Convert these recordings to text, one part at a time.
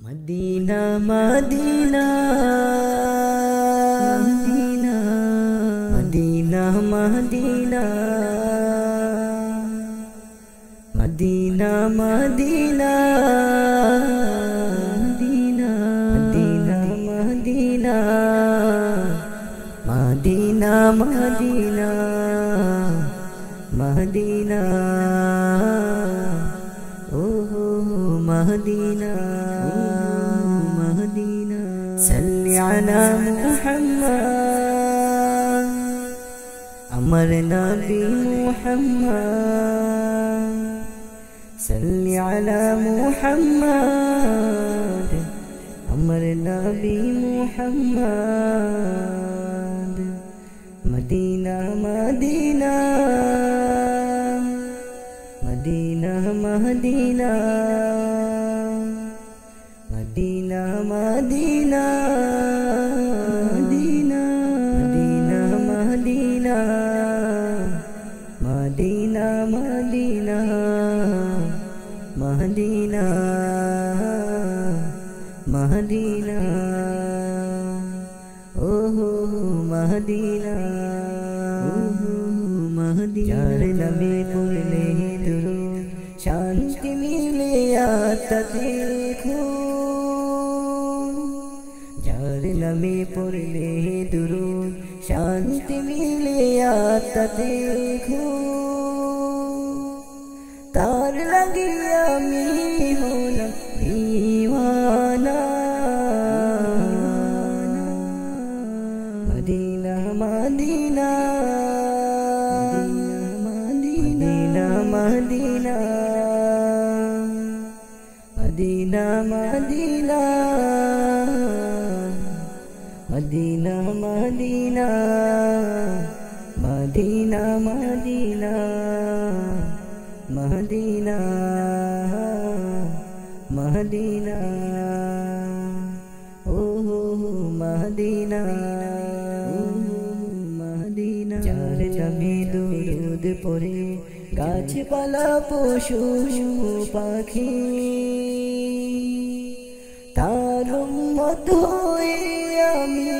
Medina Medina Medina Medina Medina Medina Medina Medina Medina Medina Medina مهدينا مهدينا صل على محمد أمر نبي محمد صل على محمد أمر نبي محمد مدينة مدينة مدينة مدينة مدينة مدينة مدينة مدينة مدينة مدينة مدينة مدينة أوه مدينة যার নামে পড়লে দুরূদ শান্তি মিলে আত্মা দেখো যার নামে পড়লে দুরূদ শান্তি মিলে আত্মা দেখো তার লাগিয়া আমি হলাম দিওয়ানা মদিনা মদিনা مدينة مدينة مدينة مدينة مدينة مدينة مدينة مدينة مدينة أوه مدينة مدينة যার নামে দুরূদ পড়ে গাছপালা পশু পাখি তার উম্মত হয়ে আমি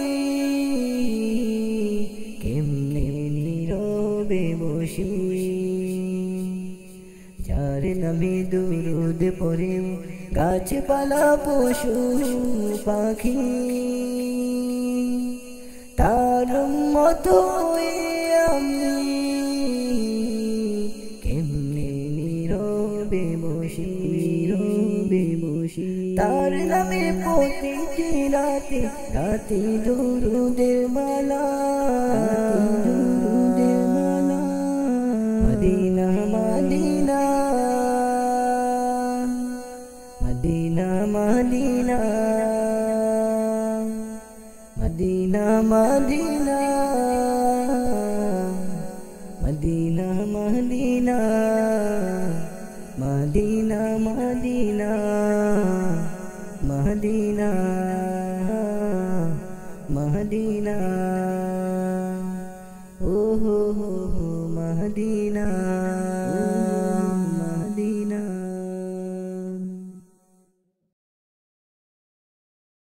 কেমনে নীরবে বসি যার নামে দুরূদ পড়ে গাছপালা পশু পাখি তার উম্মত হয়ে আমি তার নামে প্রতিটি রাতে রাতে দুরূদের মালা Medina Medina Medina Medina Medina Medina Medina Medina مدينة مدينة مدينة مدينة أوه مدينة